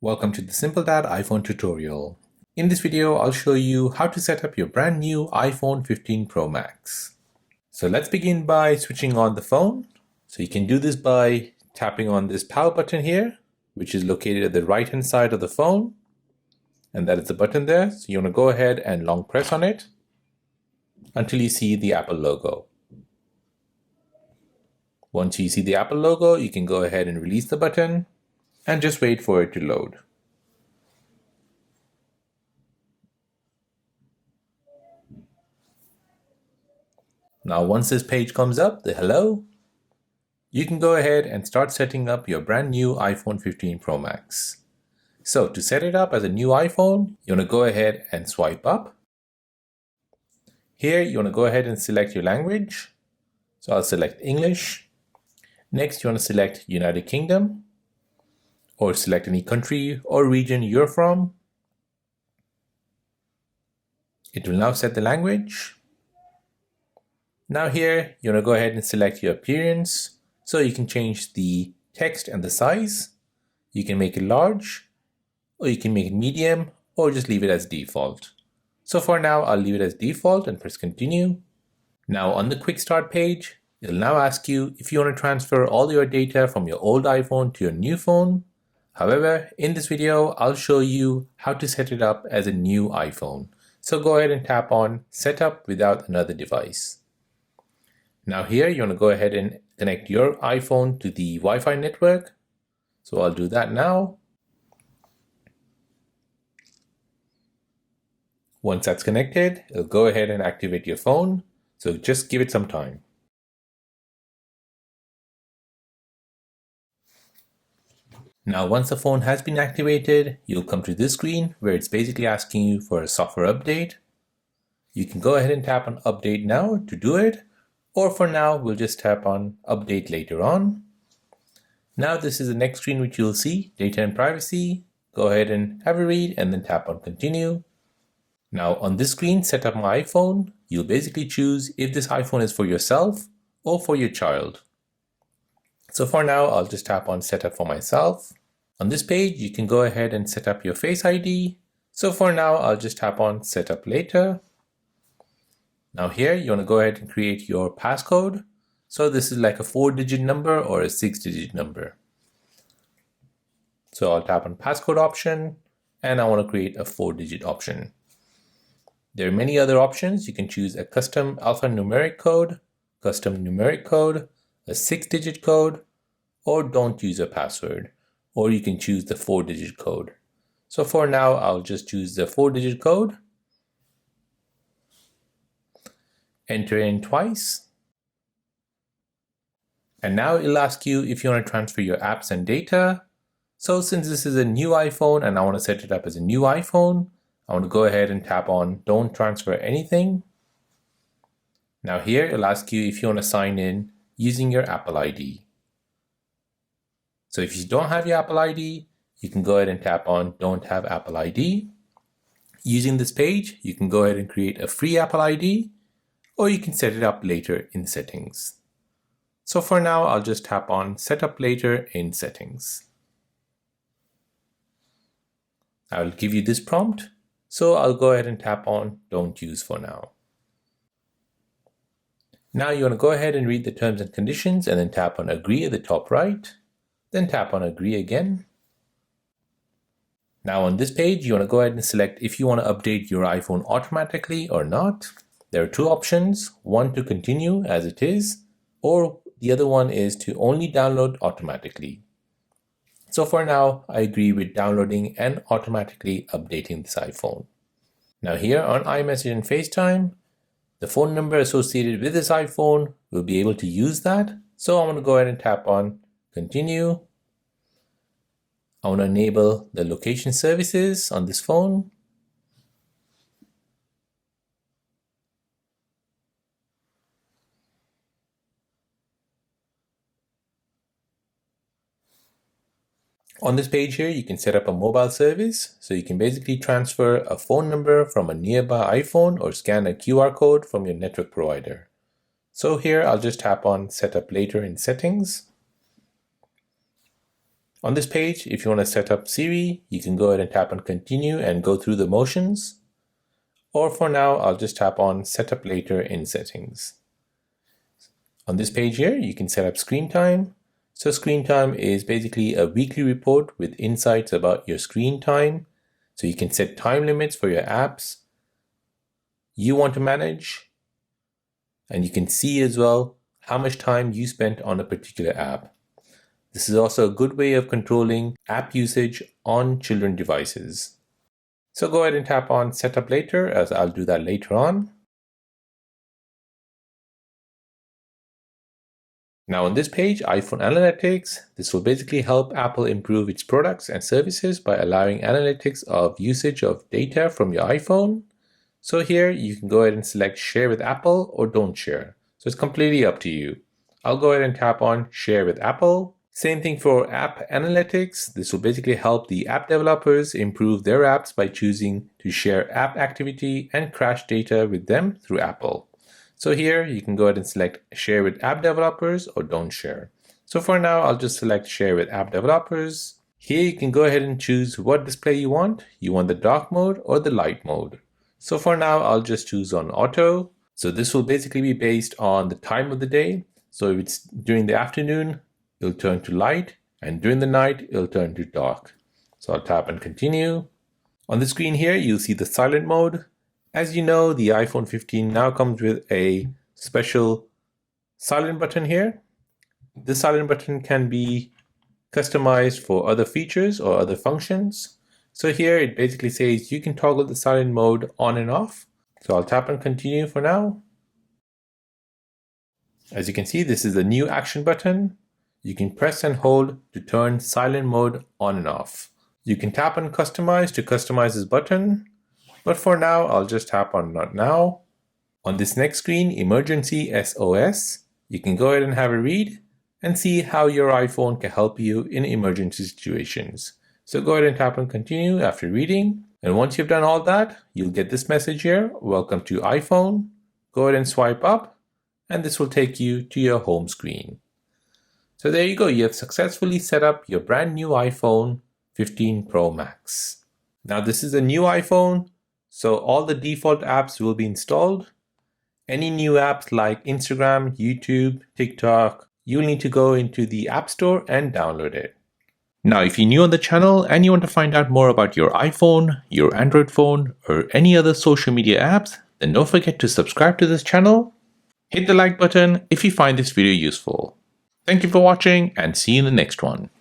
Welcome to the Simple Dad iPhone tutorial. In this video, I'll show you how to set up your brand new iPhone 15 Pro Max. So let's begin by switching on the phone. So you can do this by tapping on this power button here, which is located at the right hand side of the phone. And that is the button there. So you want to go ahead and long press on it until you see the Apple logo. Once you see the Apple logo, you can go ahead and release the button and just wait for it to load. Now once this page comes up, the hello, you can go ahead and start setting up your brand new iPhone 15 Pro Max. So to set it up as a new iPhone, you want to go ahead and swipe up. Here you want to go ahead and select your language. So I'll select English. Next you want to select United Kingdom, or select any country or region you're from. It will now set the language. Now here, you want to go ahead and select your appearance. So you can change the text and the size. You can make it large, or you can make it medium, or just leave it as default. So for now, I'll leave it as default and press continue. Now on the quick start page, it'll now ask you if you want to transfer all your data from your old iPhone to your new phone. However, in this video, I'll show you how to set it up as a new iPhone. So go ahead and tap on Setup without another device. Now here, you want to go ahead and connect your iPhone to the Wi-Fi network. So I'll do that now. Once that's connected, it'll go ahead and activate your phone. So just give it some time. Now once the phone has been activated, you'll come to this screen where it's basically asking you for a software update. You can go ahead and tap on Update Now to do it, or for now we'll just tap on Update later on. Now this is the next screen which you'll see, Data and Privacy. Go ahead and have a read and then tap on Continue. Now on this screen, Set Up My iPhone, you'll basically choose if this iPhone is for yourself or for your child. So for now, I'll just tap on Set Up for myself. On this page, you can go ahead and set up your Face ID. So for now, I'll just tap on Set Up Later. Now here, you want to go ahead and create your passcode. So this is like a 4-digit number or a 6-digit number. So I'll tap on Passcode option, and I want to create a 4-digit option. There are many other options. You can choose a custom alphanumeric code, custom numeric code, a 6-digit code, or don't use a password, or you can choose the 4-digit code. So for now, I'll just choose the 4-digit code. Enter in twice. And now it'll ask you if you want to transfer your apps and data. So since this is a new iPhone and I want to set it up as a new iPhone, I want to go ahead and tap on Don't Transfer Anything. Now here, it'll ask you if you want to sign in using your Apple ID. So if you don't have your Apple ID, you can go ahead and tap on Don't Have Apple ID. Using this page, you can go ahead and create a free Apple ID, or you can set it up later in settings. So for now, I'll just tap on Set Up Later in Settings. I will give you this prompt, so I'll go ahead and tap on Don't Use for now. Now you want to go ahead and read the terms and conditions and then tap on Agree at the top right. Then tap on Agree again. Now on this page, you want to go ahead and select if you want to update your iPhone automatically or not. There are two options, one to continue as it is, or the other one is to only download automatically. So for now, I agree with downloading and automatically updating this iPhone. Now here on iMessage and FaceTime, the phone number associated with this iPhone will be able to use that. So I'm going to go ahead and tap on Continue. I want to enable the location services on this phone. On this page here, you can set up a mobile service. So you can basically transfer a phone number from a nearby iPhone or scan a QR code from your network provider. So here, I'll just tap on Set Up Later in Settings. On this page, if you want to set up Siri, you can go ahead and tap on continue and go through the motions. Or for now, I'll just tap on set up later in settings. On this page here, you can set up screen time. So screen time is basically a weekly report with insights about your screen time. So you can set time limits for your apps you want to manage. And you can see as well how much time you spent on a particular app. This is also a good way of controlling app usage on children devices. So go ahead and tap on Setup Later, as I'll do that later on. Now on this page, iPhone Analytics, this will basically help Apple improve its products and services by allowing analytics of usage of data from your iPhone. So here you can go ahead and select Share with Apple or Don't Share. So it's completely up to you. I'll go ahead and tap on Share with Apple. Same thing for App Analytics. This will basically help the app developers improve their apps by choosing to share app activity and crash data with them through Apple. So here you can go ahead and select Share with App Developers or Don't Share. So for now, I'll just select Share with App Developers. Here you can go ahead and choose what display you want. You want the dark mode or the light mode. So for now, I'll just choose on Auto. So this will basically be based on the time of the day. So if it's during the afternoon, it'll turn to light, and during the night, it'll turn to dark. So I'll tap and continue. On the screen here, you'll see the silent mode. As you know, the iPhone 15 now comes with a special silent button here. This silent button can be customized for other features or other functions. So here it basically says you can toggle the silent mode on and off. So I'll tap and continue for now. As you can see, this is the new action button. You can press and hold to turn silent mode on and off. You can tap on customize to customize this button, but for now, I'll just tap on not now. On this next screen, emergency SOS, you can go ahead and have a read and see how your iPhone can help you in emergency situations. So go ahead and tap on continue after reading. And once you've done all that, you'll get this message here, welcome to iPhone. Go ahead and swipe up, and this will take you to your home screen. So there you go, you have successfully set up your brand new iPhone 15 Pro Max. Now this is a new iPhone, so all the default apps will be installed. Any new apps like Instagram, YouTube, TikTok, you'll need to go into the App Store and download it. Now if you're new on the channel and you want to find out more about your iPhone, your Android phone, or any other social media apps, then don't forget to subscribe to this channel. Hit the like button if you find this video useful. Thank you for watching and see you in the next one.